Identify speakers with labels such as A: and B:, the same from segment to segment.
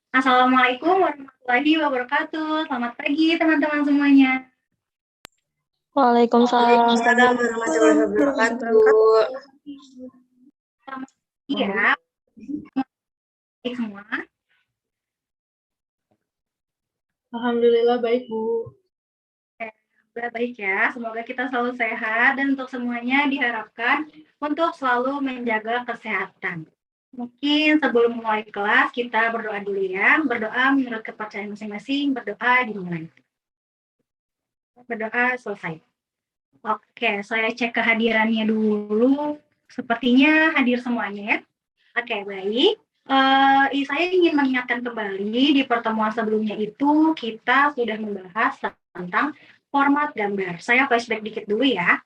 A: Assalamualaikum warahmatullahi wabarakatuh. Selamat pagi teman-teman semuanya.
B: Waalaikumsalam pagi.
C: Waalaikumsalam warahmatullahi wabarakatuh.
A: Selamat pagi ya, baik semua.
B: Alhamdulillah baik, Bu.
A: Alhamdulillah baik ya. Semoga kita selalu sehat dan untuk semuanya diharapkan untuk selalu menjaga kesehatan. Mungkin sebelum mulai kelas kita berdoa dulu ya. Berdoa menurut kepercayaan masing-masing, berdoa dimulai. Berdoa selesai. Oke, saya cek kehadirannya dulu. Sepertinya hadir semuanya ya. Oke, baik. Saya ingin mengingatkan kembali di pertemuan sebelumnya itu kita sudah membahas tentang format gambar. Saya flashback dikit dulu ya.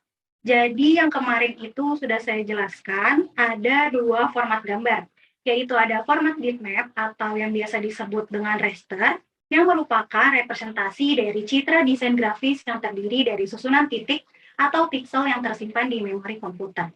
A: Jadi yang kemarin itu sudah saya jelaskan ada dua format gambar, yaitu ada format bitmap atau yang biasa disebut dengan raster, yang merupakan representasi dari citra desain grafis yang terdiri dari susunan titik atau pixel yang tersimpan di memori komputer.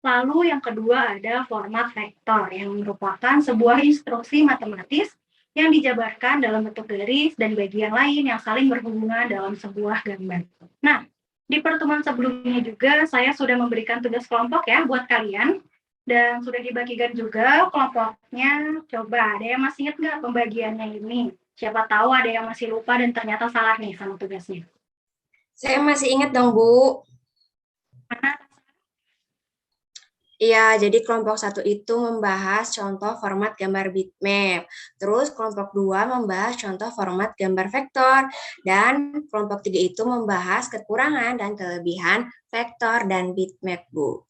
A: Lalu yang kedua ada format vektor yang merupakan sebuah instruksi matematis yang dijabarkan dalam bentuk garis dan bagian lain yang saling berhubungan dalam sebuah gambar. Nah, di pertemuan sebelumnya juga saya sudah memberikan tugas kelompok ya buat kalian dan sudah dibagikan juga kelompoknya. Coba ada yang masih ingat nggak pembagiannya ini? Siapa tahu ada yang masih lupa dan ternyata salah nih sama tugasnya.
C: Saya masih ingat dong, Bu.
A: Mana?
C: Iya, jadi kelompok 1 itu membahas contoh format gambar bitmap. Terus kelompok 2 membahas contoh format gambar vektor. Dan kelompok 3 itu membahas kekurangan dan kelebihan vektor dan bitmap, Bu.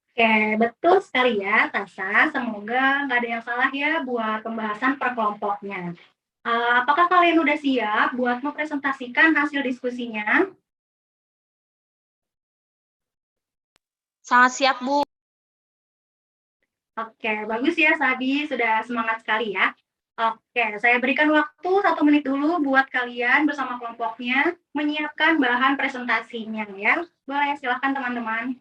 A: Oke, betul sekali ya, Tasa. Semoga nggak ada yang salah ya buat pembahasan per kelompoknya. Apakah kalian udah siap buat mempresentasikan hasil diskusinya?
B: Sangat siap, Bu.
A: Oke, bagus ya Sabi, sudah semangat sekali ya. Oke, saya berikan waktu 1 menit dulu buat kalian bersama kelompoknya menyiapkan bahan presentasinya ya. Boleh, silahkan teman-teman.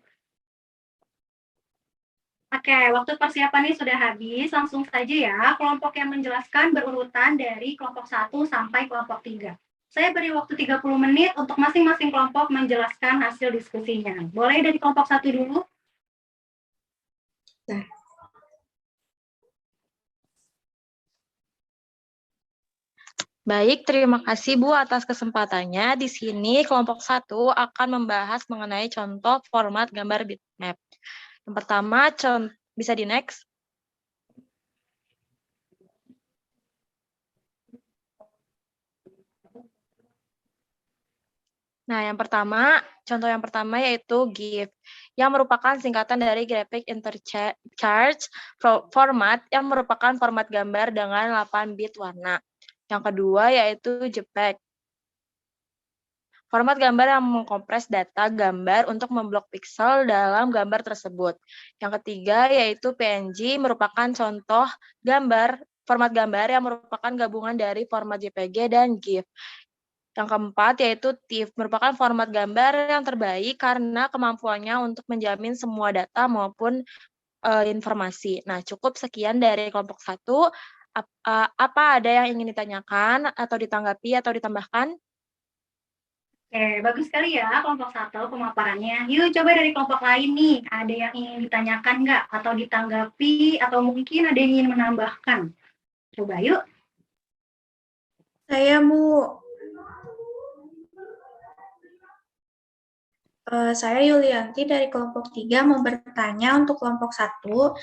A: Oke, waktu persiapannya sudah habis, langsung saja ya. Kelompok yang menjelaskan berurutan dari kelompok 1 sampai kelompok 3. Saya beri waktu 30 menit untuk masing-masing kelompok menjelaskan hasil diskusinya. Boleh dari kelompok 1 dulu?
C: Nah,
B: Baik, terima kasih Bu atas kesempatannya. Di sini kelompok 1 akan membahas mengenai contoh format gambar bitmap. Yang pertama, bisa di next. Nah, contoh yang pertama yaitu GIF, yang merupakan singkatan dari Graphic Interchange Format, yang merupakan format gambar dengan 8 bit warna. Yang kedua yaitu JPEG, format gambar yang mengkompres data gambar untuk memblok pixel dalam gambar tersebut. Yang ketiga yaitu PNG, merupakan contoh format gambar yang merupakan gabungan dari format JPG dan GIF. Yang keempat yaitu TIFF, merupakan format gambar yang terbaik karena kemampuannya untuk menjamin semua data maupun informasi. Nah, cukup sekian dari kelompok 1. Apa ada yang ingin ditanyakan atau ditanggapi atau ditambahkan?
A: Oke, bagus sekali ya kelompok 1 pemaparannya. Yuk coba dari kelompok lain nih, ada yang ingin ditanyakan nggak? Atau ditanggapi, atau mungkin ada yang ingin menambahkan? Coba yuk.
D: Saya, Bu. Saya Yulianti dari kelompok 3 mau bertanya untuk kelompok 1.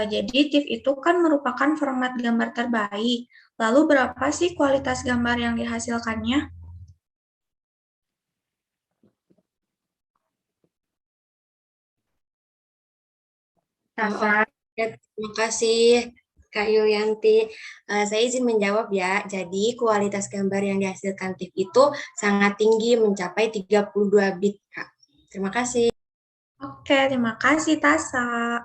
D: Jadi TIFF itu kan merupakan format gambar terbaik. Lalu berapa sih kualitas gambar yang dihasilkannya?
C: oh,
A: Tasa.
C: ya, terima kasih Kak Yulianti. Saya izin menjawab ya. Jadi kualitas gambar yang dihasilkan TIFF itu sangat tinggi, mencapai 32 bit, Kak. Terima kasih.
D: Oke, terima kasih Tasa.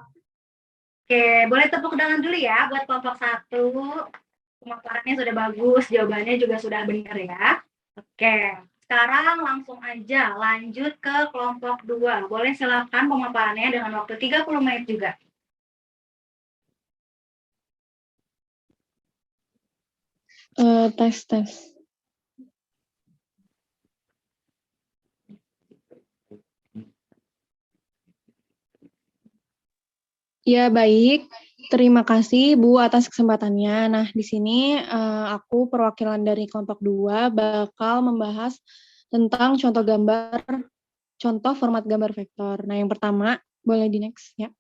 A: Oke, boleh tepuk tangan dulu ya buat kelompok 1. Pemaparannya sudah bagus, jawabannya juga sudah benar ya. Oke, sekarang langsung aja lanjut ke kelompok 2. Boleh silakan pemaparannya dengan waktu 30 menit juga.
E: Tes. Ya, baik. Terima kasih Bu atas kesempatannya. Nah, di sini aku perwakilan dari kelompok 2 bakal membahas tentang contoh format gambar vektor. Nah, yang pertama, boleh di next ya.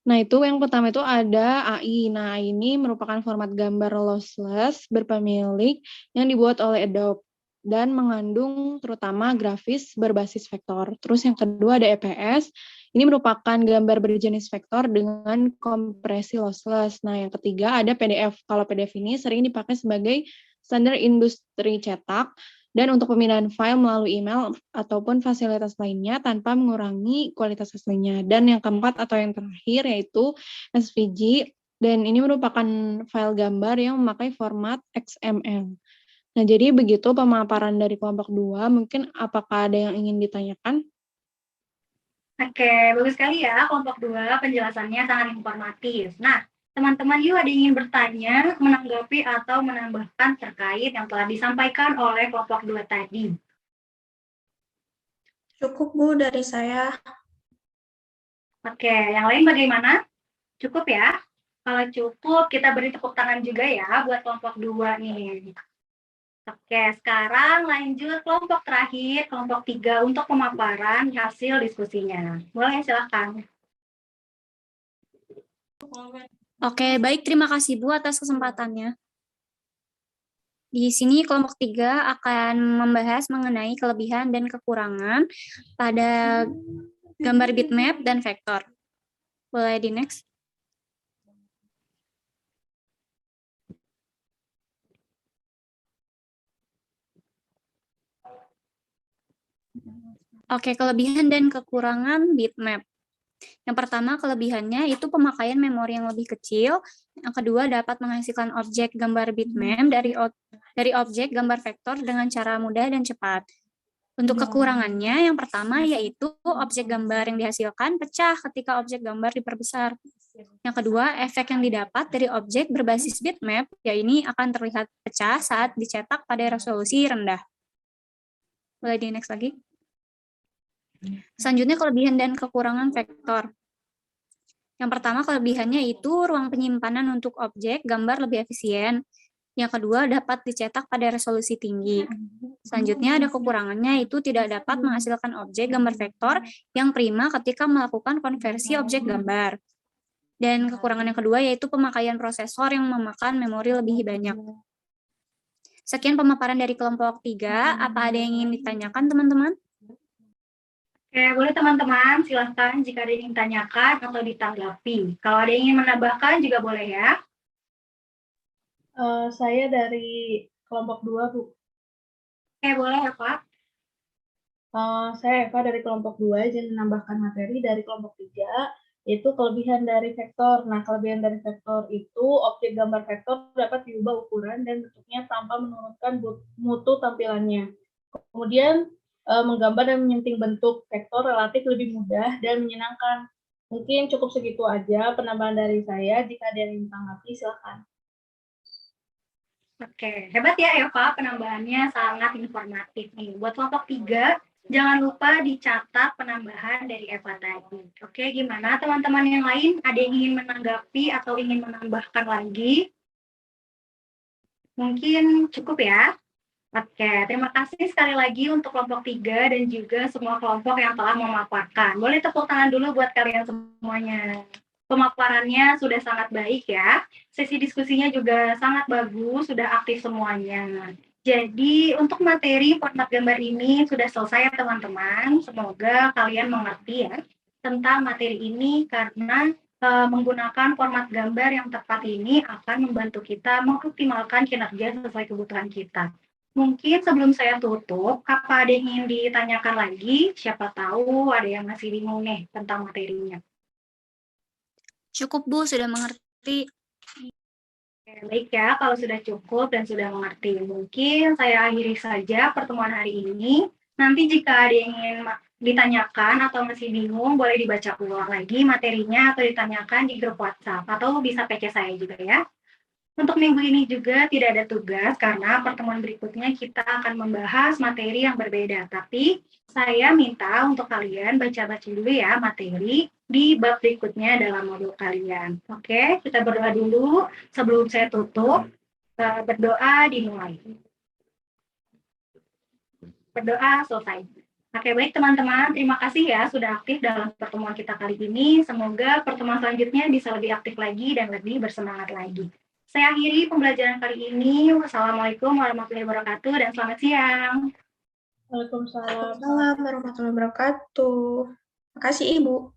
E: Nah, yang pertama itu ada AI. Nah, AI ini merupakan format gambar lossless berpemilik yang dibuat oleh Adobe dan mengandung terutama grafis berbasis vektor. Terus yang kedua ada EPS. Ini merupakan gambar berjenis vektor dengan kompresi lossless. Nah, yang ketiga ada PDF. Kalau PDF ini sering dipakai sebagai standar industri cetak dan untuk pemindahan file melalui email ataupun fasilitas lainnya tanpa mengurangi kualitas aslinya. Dan yang keempat atau yang terakhir yaitu SVG, dan ini merupakan file gambar yang memakai format XML. Nah, jadi begitu pemaparan dari kelompok 2. Mungkin apakah ada yang ingin ditanyakan?
A: Oke, bagus sekali ya kelompok 2, penjelasannya sangat informatif. Nah, teman-teman yuk ada yang ingin bertanya, menanggapi atau menambahkan terkait yang telah disampaikan oleh kelompok 2 tadi.
D: Cukup Bu dari saya.
A: Oke, yang lain bagaimana? Cukup ya? Kalau cukup, kita beri tepuk tangan juga ya buat kelompok 2 nih. Oke, sekarang lanjut kelompok terakhir, kelompok 3 untuk pemaparan hasil diskusinya. Boleh, silakan.
F: Oke, baik. Terima kasih Bu atas kesempatannya. Di sini kelompok 3 akan membahas mengenai kelebihan dan kekurangan pada gambar bitmap dan vektor. Boleh di next? Oke, kelebihan dan kekurangan bitmap. Yang pertama, kelebihannya itu pemakaian memori yang lebih kecil. Yang kedua, dapat menghasilkan objek gambar bitmap dari objek gambar vektor dengan cara mudah dan cepat. Untuk kekurangannya, yang pertama yaitu objek gambar yang dihasilkan pecah ketika objek gambar diperbesar. Yang kedua, efek yang didapat dari objek berbasis bitmap, yaitu akan terlihat pecah saat dicetak pada resolusi rendah. Boleh di next lagi? Selanjutnya, kelebihan dan kekurangan vektor. Yang pertama, kelebihannya itu ruang penyimpanan untuk objek gambar lebih efisien. Yang kedua, dapat dicetak pada resolusi tinggi. Selanjutnya, ada kekurangannya itu tidak dapat menghasilkan objek gambar vektor yang prima ketika melakukan konversi objek gambar. Dan kekurangan yang kedua yaitu pemakaian prosesor yang memakan memori lebih banyak. Sekian pemaparan dari kelompok 3. Apa ada yang ingin ditanyakan, teman-teman?
A: Oke, boleh teman-teman, silahkan jika ada yang ingin tanyakan atau ditanggapi. Kalau ada yang ingin menambahkan juga boleh ya.
E: Saya dari kelompok 2, Bu.
A: Oke, boleh ya Pak.
E: Saya Eva dari kelompok 2, izin menambahkan materi dari kelompok 3, yaitu kelebihan dari vektor. Nah, kelebihan dari vektor itu objek gambar vektor dapat diubah ukuran dan bentuknya tanpa menurunkan mutu tampilannya. Kemudian, menggambar dan menyunting bentuk vektor relatif lebih mudah dan menyenangkan. Mungkin cukup segitu aja penambahan dari saya. Jika ada yang ditanggapi, silakan.
A: Oke, hebat ya Eva, penambahannya sangat informatif nih. Buat kelompok 3, jangan lupa dicatat penambahan dari Eva tadi. Oke, gimana teman-teman yang lain? Ada yang ingin menanggapi atau ingin menambahkan lagi? Mungkin cukup ya? Oke, terima kasih sekali lagi untuk kelompok 3 dan juga semua kelompok yang telah memaparkan. Boleh tepuk tangan dulu buat kalian semuanya. Pemaparannya sudah sangat baik ya. Sesi diskusinya juga sangat bagus, sudah aktif semuanya. Jadi untuk materi format gambar ini sudah selesai ya teman-teman. Semoga kalian mengerti ya tentang materi ini karena menggunakan format gambar yang tepat ini akan membantu kita mengoptimalkan kinerja sesuai kebutuhan kita. Mungkin sebelum saya tutup, apa ada yang ingin ditanyakan lagi? Siapa tahu ada yang masih bingung nih tentang materinya.
F: Cukup Bu, sudah mengerti.
A: Baik ya, kalau sudah cukup dan sudah mengerti. Mungkin saya akhiri saja pertemuan hari ini. Nanti jika ada yang ingin ditanyakan atau masih bingung, boleh dibaca ulang lagi materinya atau ditanyakan di grup WhatsApp. Atau bisa PC saya juga ya. Untuk minggu ini juga tidak ada tugas karena pertemuan berikutnya kita akan membahas materi yang berbeda. Tapi saya minta untuk kalian baca-baca dulu ya materi di bab berikutnya dalam modul kalian. Oke, kita berdoa dulu sebelum saya tutup. Berdoa dimulai. Berdoa selesai. Oke, baik teman-teman. Terima kasih ya sudah aktif dalam pertemuan kita kali ini. Semoga pertemuan selanjutnya bisa lebih aktif lagi dan lebih bersemangat lagi. Saya akhiri pembelajaran kali ini. Wassalamualaikum warahmatullahi wabarakatuh dan selamat siang.
D: Waalaikumsalam warahmatullahi wabarakatuh. Terima kasih Ibu.